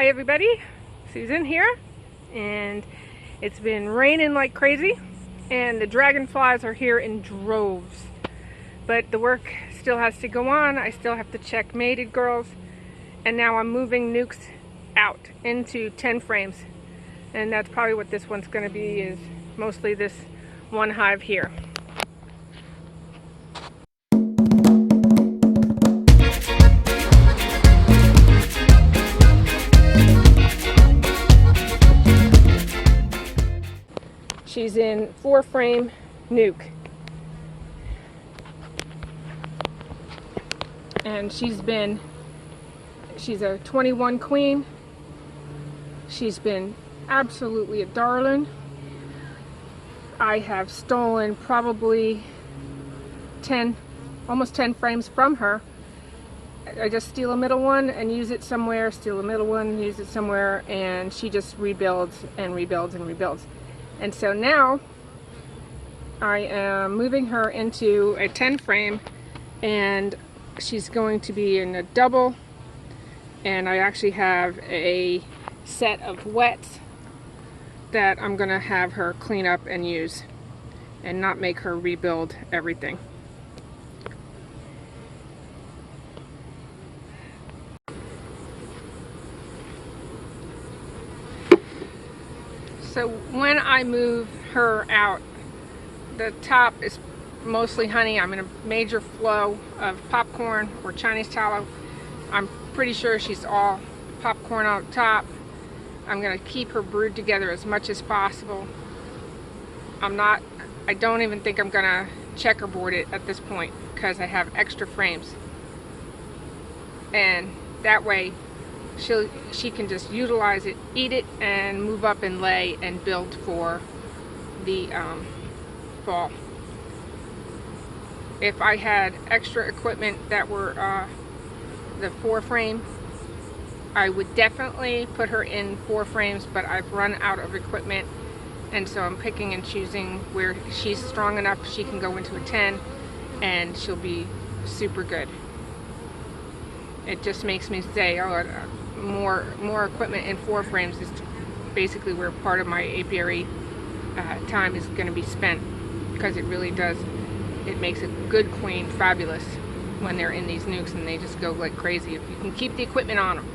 Hi everybody, Susan here, and it's been raining like crazy and the dragonflies are here in droves, but the work still has to go on. I still have to check mated girls, and now I'm moving Nucs out into 10 frames, and that's probably what this one's going to be, is mostly this one hive here. She's in 4-frame Nuc, and she's a 21 queen. She's been absolutely a darling. I have stolen probably almost 10 frames from her. I just steal a middle one and use it somewhere, steal a middle one, use it somewhere, and she just rebuilds and rebuilds and rebuilds. And so now I am moving her into a 10 frame, and she's going to be in a double, and I actually have a set of wets that I'm going to have her clean up and use and not make her rebuild everything. So when I move her out, the top is mostly honey. I'm in a major flow of popcorn or Chinese tallow. I'm pretty sure she's all popcorn on top. I'm going to keep her brood together as much as possible. I don't even think I'm going to checkerboard it at this point because I have extra frames. And that way she can just utilize it, eat it, and move up and lay and build for the fall. If I had extra equipment that were the 4-frame, I would definitely put her in 4 frames, but I've run out of equipment, and so I'm picking and choosing where she's strong enough she can go into a 10 and she'll be super good. It just makes me say, oh, more equipment in 4 frames is basically where part of my apiary time is going to be spent, because it really does, it makes a good queen fabulous when they're in these Nucs, and they just go like crazy if you can keep the equipment on them.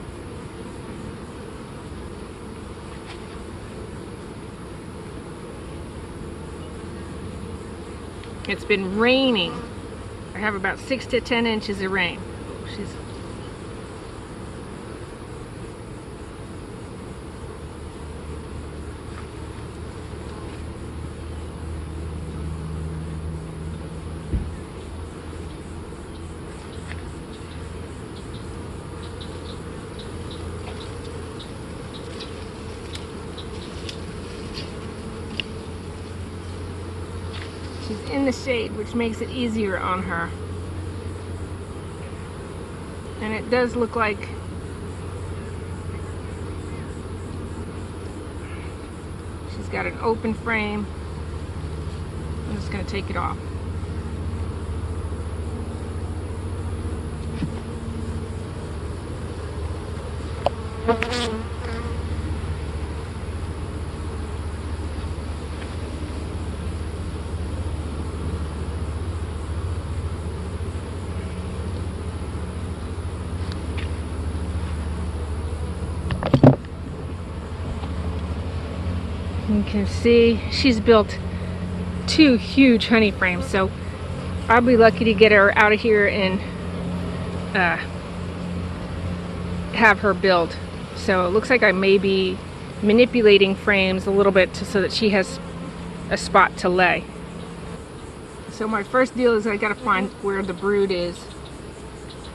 It's been raining. I have about 6 to 10 inches of rain. She's in the shade, which makes it easier on her. And it does look like she's got an open frame. I'm just going to take it off. You can see she's built 2 huge honey frames, so I'll be lucky to get her out of here and have her build. So it looks like I may be manipulating frames a little bit so that she has a spot to lay. So my first deal is I gotta find where the brood is,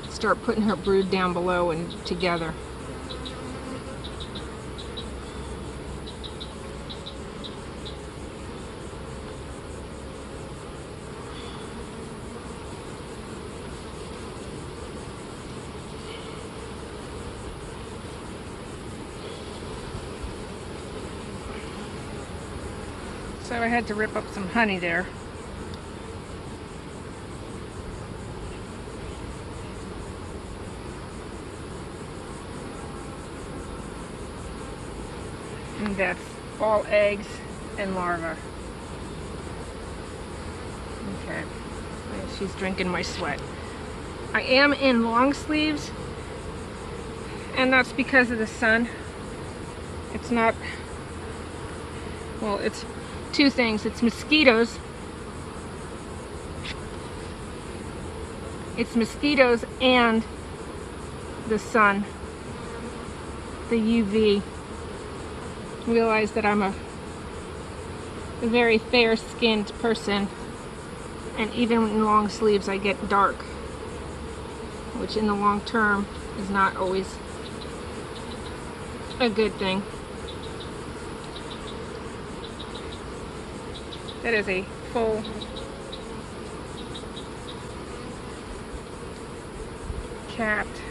start putting her brood down below and together. So I had to rip up some honey there. And that's all eggs and larvae. Okay, and she's drinking my sweat. I am in long sleeves, and that's because of the sun. It's not, well, it's two things. It's mosquitoes. It's mosquitoes and the sun, the UV. Realize that I'm a very fair-skinned person, and even in long sleeves I get dark, which in the long term is not always a good thing. That is a full capped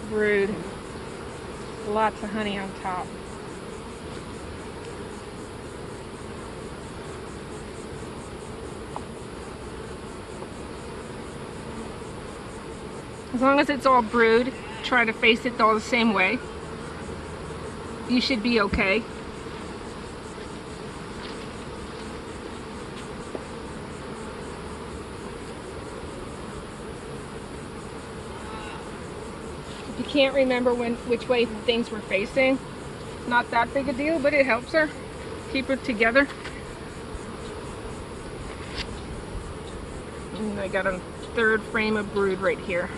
brood. Lots of honey on top. As long as it's all brood, try to face it all the same way. You should be okay. If you can't remember which way things were facing, not that big a deal, but it helps her keep it together. And I got a third frame of brood right here.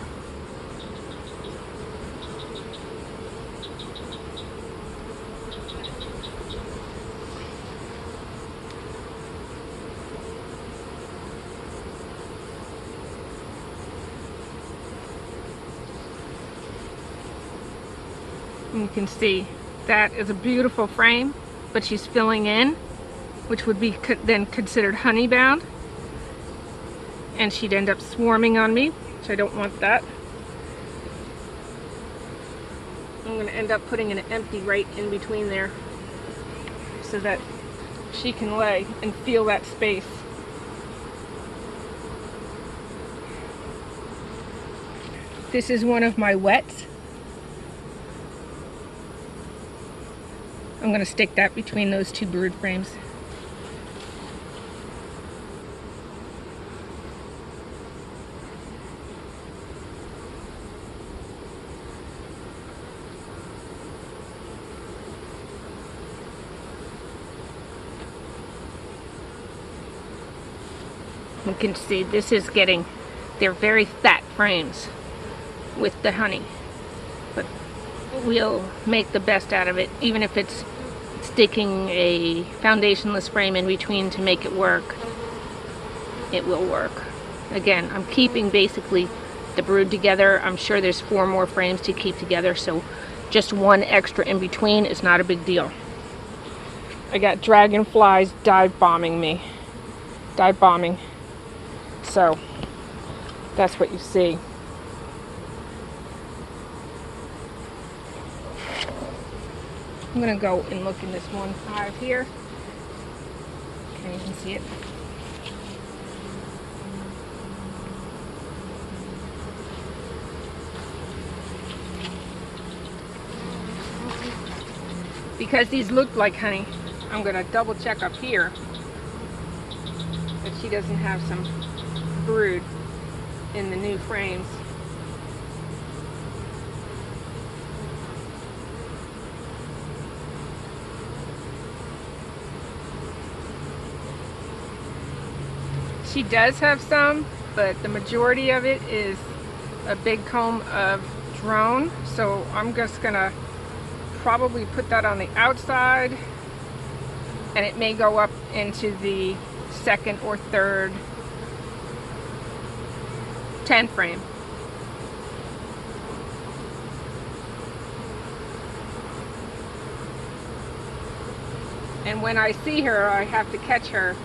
You can see that is a beautiful frame, but she's filling in, which would be then considered honey bound, and she'd end up swarming on me, which I don't want that. I'm going to end up putting an empty right in between there so that she can lay and feel that space. This is one of my wets. I'm going to stick that between those two brood frames. You can see this is getting, they're very fat frames with the honey, but we'll make the best out of it, even if it's sticking a foundationless frame in between to make it work. It will work. Again, I'm keeping basically the brood together. I'm sure there's 4 more frames to keep together, so just one extra in between is not a big deal. I got dragonflies dive bombing me. Dive bombing. So that's what you see. I'm going to go and look in this one hive here. Okay, you can see it. Because these look like honey, I'm going to double check up here that she doesn't have some brood in the new frames. She does have some, but the majority of it is a big comb of drone, so I'm just gonna probably put that on the outside, and it may go up into the second or third 10 frame. And when I see her, I have to catch her.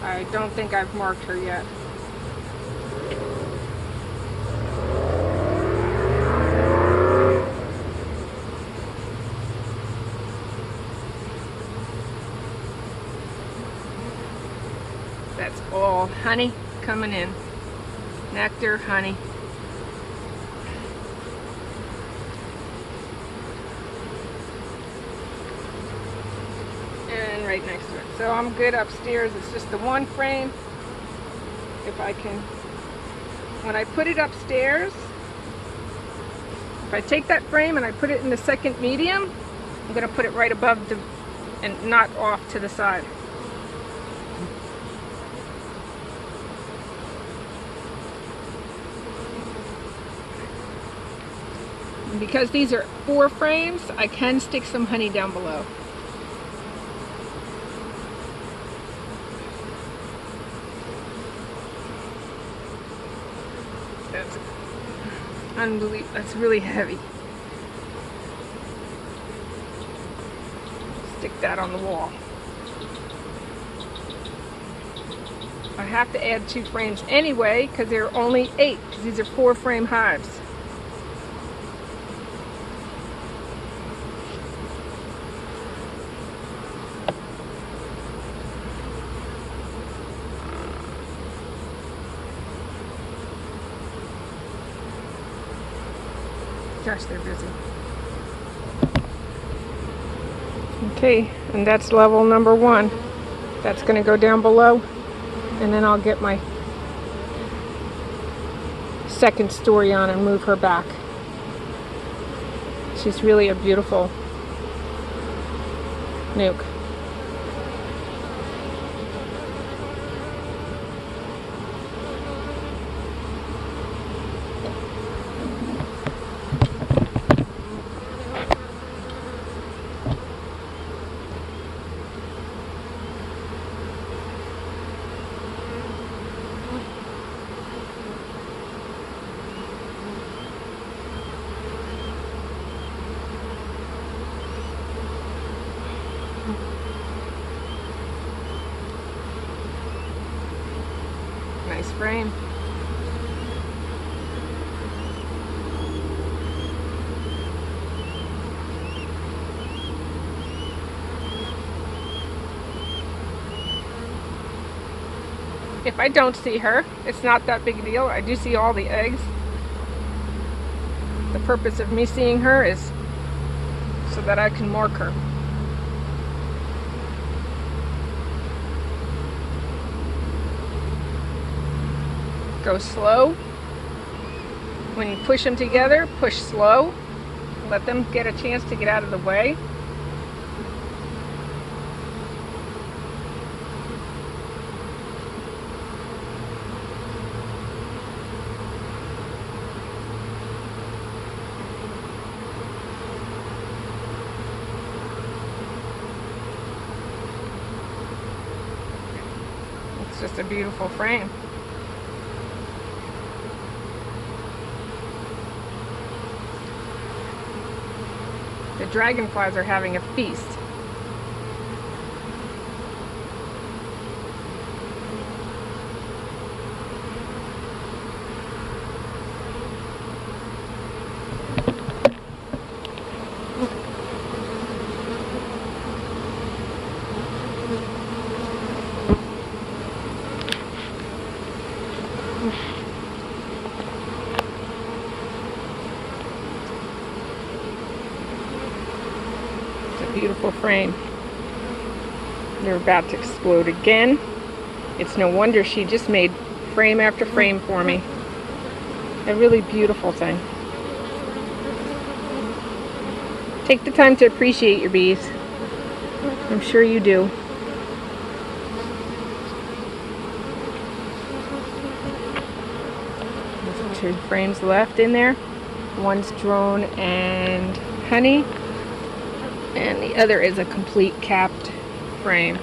I don't think I've marked her yet. That's all honey coming in. Nectar, honey. right next to it. So I'm good upstairs. It's just the one frame. If I can, when I put it upstairs, if I take that frame and I put it in the second medium, I'm going to put it right above the, and not off to the side. And because these are 4 frames, I can stick some honey down below. That's unbelievable. That's really heavy. Stick that on the wall. I have to add 2 frames anyway because there are only 8, because these are 4 frame hives. Gosh, they're busy. Okay, and that's level number 1. That's going to go down below, and then I'll get my second story on and move her back. She's really a beautiful nuke. Nice frame. If I don't see her, it's not that big a deal. I do see all the eggs. The purpose of me seeing her is so that I can mark her. Go slow. When you push them together, push slow. Let them get a chance to get out of the way. It's just a beautiful frame. The dragonflies are having a feast. Beautiful frame. They're about to explode again. It's no wonder she just made frame after frame for me. A really beautiful thing. Take the time to appreciate your bees. I'm sure you do. There's 2 frames left in there. One's drone and honey, and the other is a complete capped frame.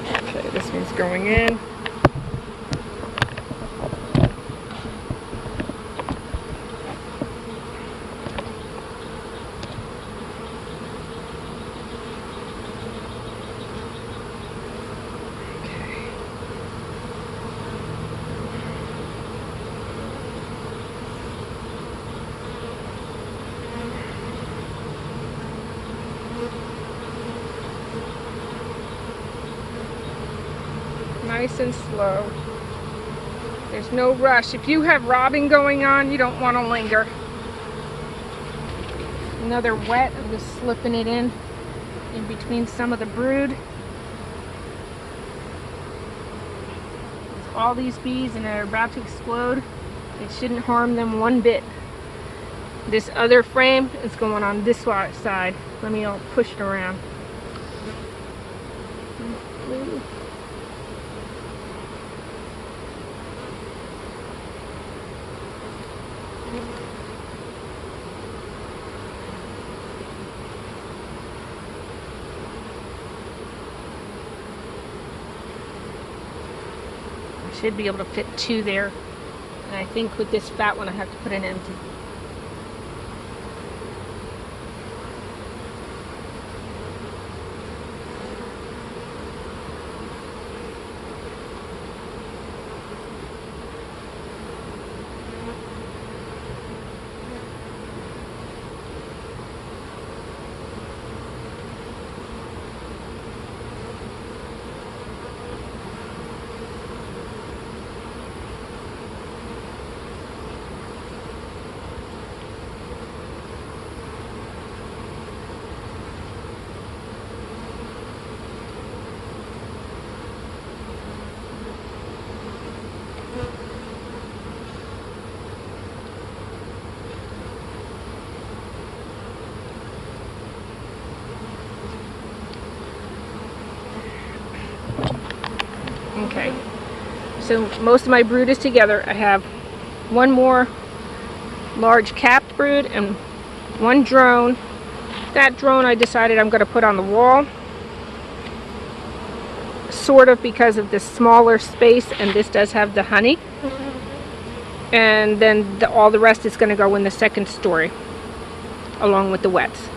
Okay, this one's going in. Nice and slow. There's no rush. If you have robbing going on, you don't want to linger. Another wet. I'm just slipping it in between some of the brood. There's all these bees and they're about to explode. It shouldn't harm them one bit. This other frame is going on this side. Let me push it around. Should be able to fit 2 there, and I think with this fat one I have to put an empty. Okay, so most of my brood is together. I have one more large capped brood and one drone. That drone I decided I'm going to put on the wall, sort of because of this smaller space, and this does have the honey. And then all the rest is going to go in the second story, along with the wets.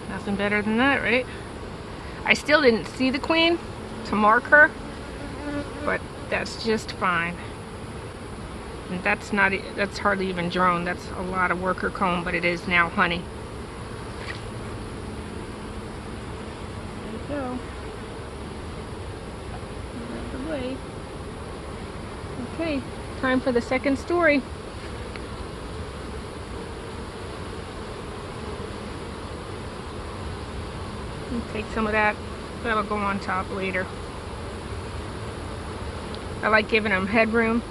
Nothing better than that, right? I still didn't see the queen to mark her, but that's just fine. And that's hardly even drone. That's a lot of worker comb, but it is now honey. There you go. Out of the way. Okay, time for the second story. Take some of that. That'll go on top later. I like giving them headroom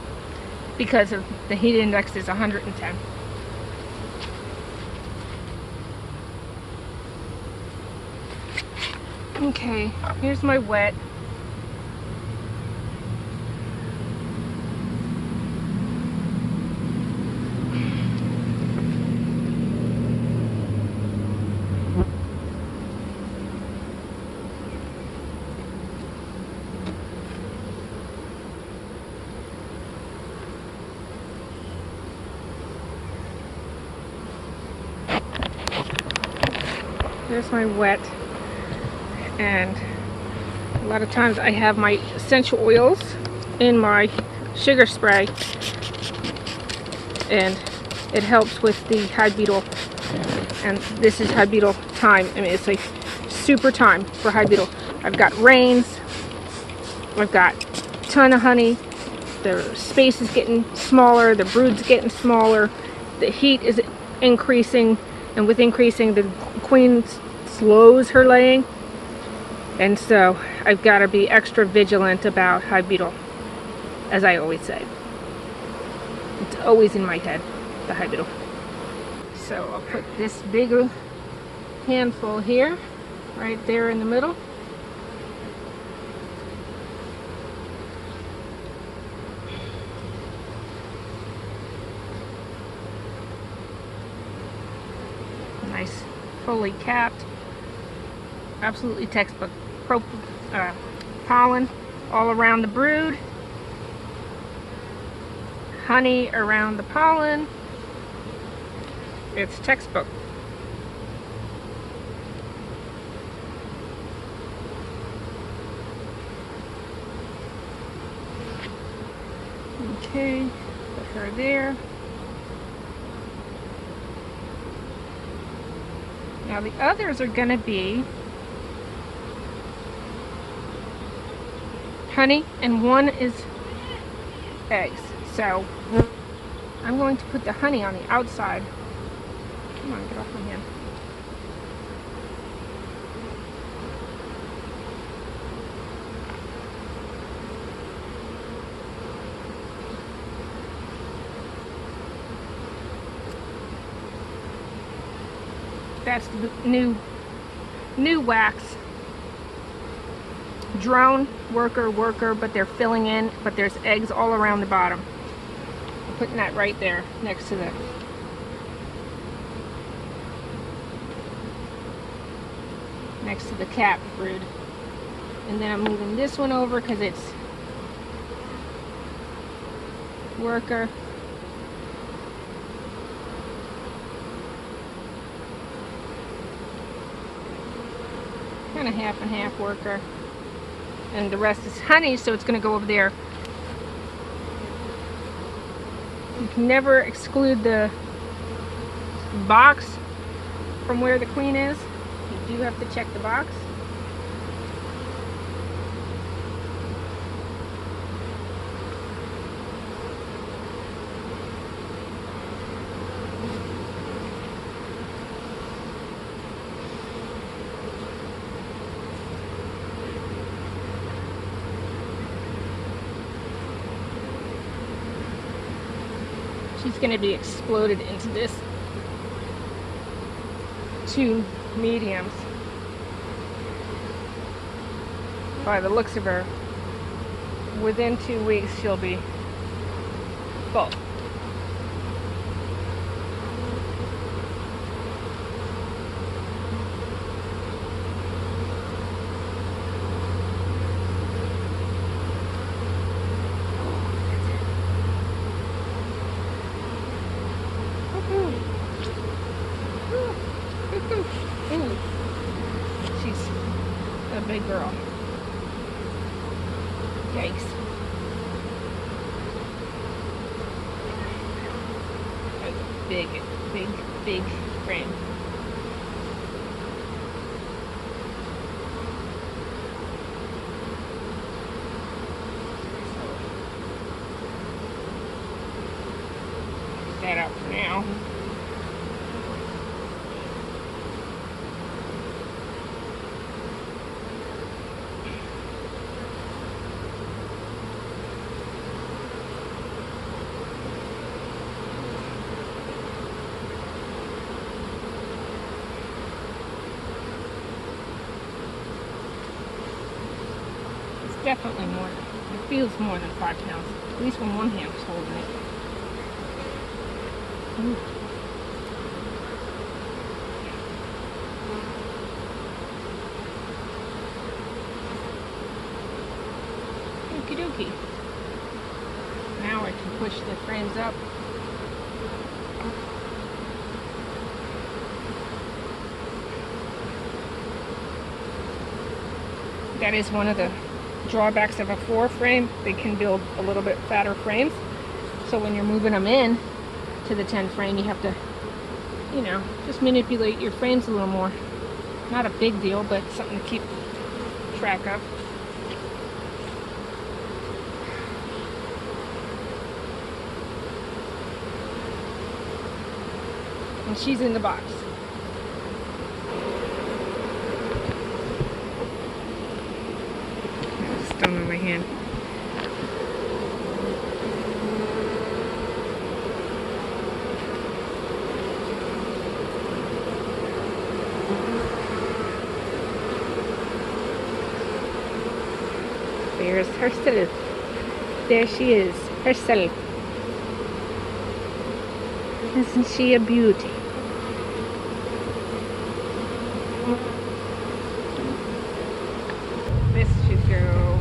because of the heat index is 110. Okay, here's my wet. There's my wet, and a lot of times I have my essential oils in my sugar spray, and it helps with the hive beetle. And this is hive beetle time. I mean, it's like super time for hive beetle. I've got rains, I've got a ton of honey, the space is getting smaller, the brood's getting smaller, the heat is increasing, and with increasing, the queen slows her laying, and so I've got to be extra vigilant about hive beetle, as I always say. It's always in my head, the hive beetle. So I'll put this bigger handful here, right there in the middle. Nice, fully capped. Absolutely textbook. Pollen all around the brood. Honey around the pollen. It's textbook. Okay, put her there. Now the others are going to be honey and one is eggs. So I'm going to put the honey on the outside. Come on, get off my hand. That's the new wax. Drone, worker, but they're filling in, but there's eggs all around the bottom. I'm putting that right there next to the cap brood. And then I'm moving this one over because it's worker. Kind of half and half worker, and the rest is honey, so it's going to go over there. You can never exclude the box from where the queen is. You do have to check the box. She's going to be exploded into this 2 mediums. By the looks of her, within 2 weeks she'll be full. She's a big girl. Yikes. A big frame. Get that out for now. Definitely more. It feels more than 5 pounds. At least when one hand was holding it. Okie dokie. Now I can push the frames up. That is one of the drawbacks of a 4 frame. They can build a little bit fatter frames, so when you're moving them in to the 10 frame, you have to, you know, just manipulate your frames a little more. Not a big deal, but something to keep track of. And she's in the box. Stone on my hand. There's herself. There she is, herself. Isn't she a beauty? This should go.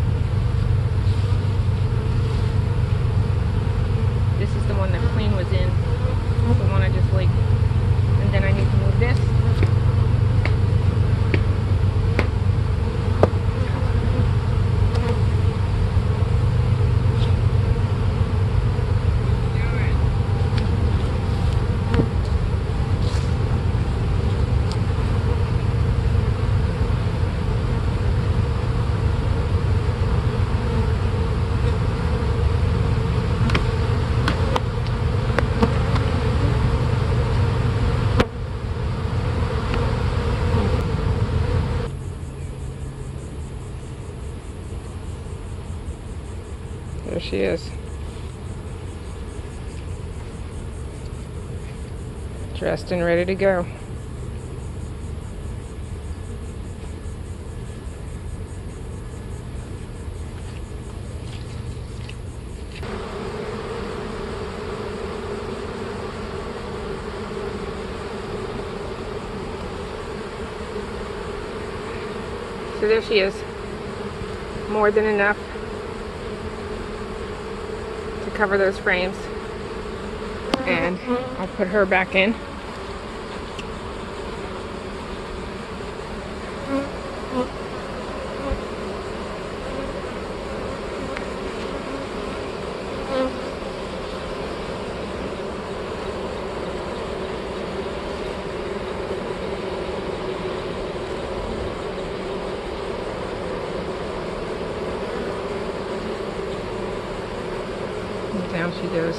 This is the one that Queen was in. The one I just like. And then I need to move this. she is. Dressed and ready to go. So there she is. More than enough to cover those frames. And I'll put her back in. Down she goes.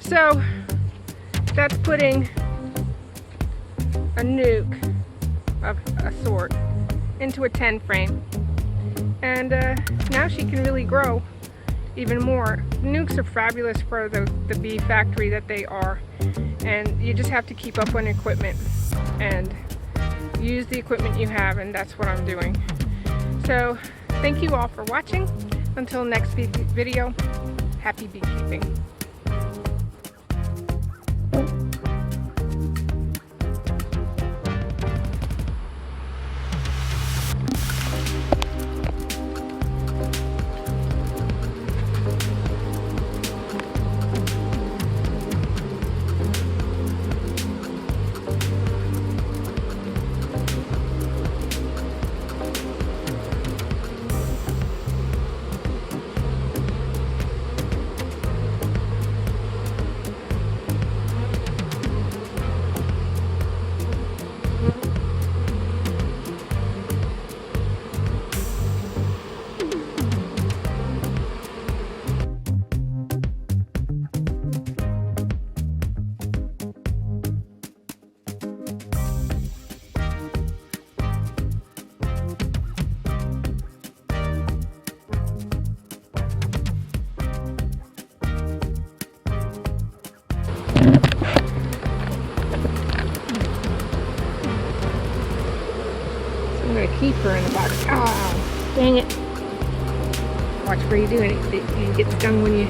So that's putting a nuke of a sort into a 10 frame, and now she can really grow even more. Nukes are fabulous for the bee factory that they are, and you just have to keep up on equipment and use the equipment you have, and that's what I'm doing. So thank you all for watching. Until next video, happy beekeeping. I'm going to keep her in the box. Oh, dang it. Watch where you do it. You get stung when you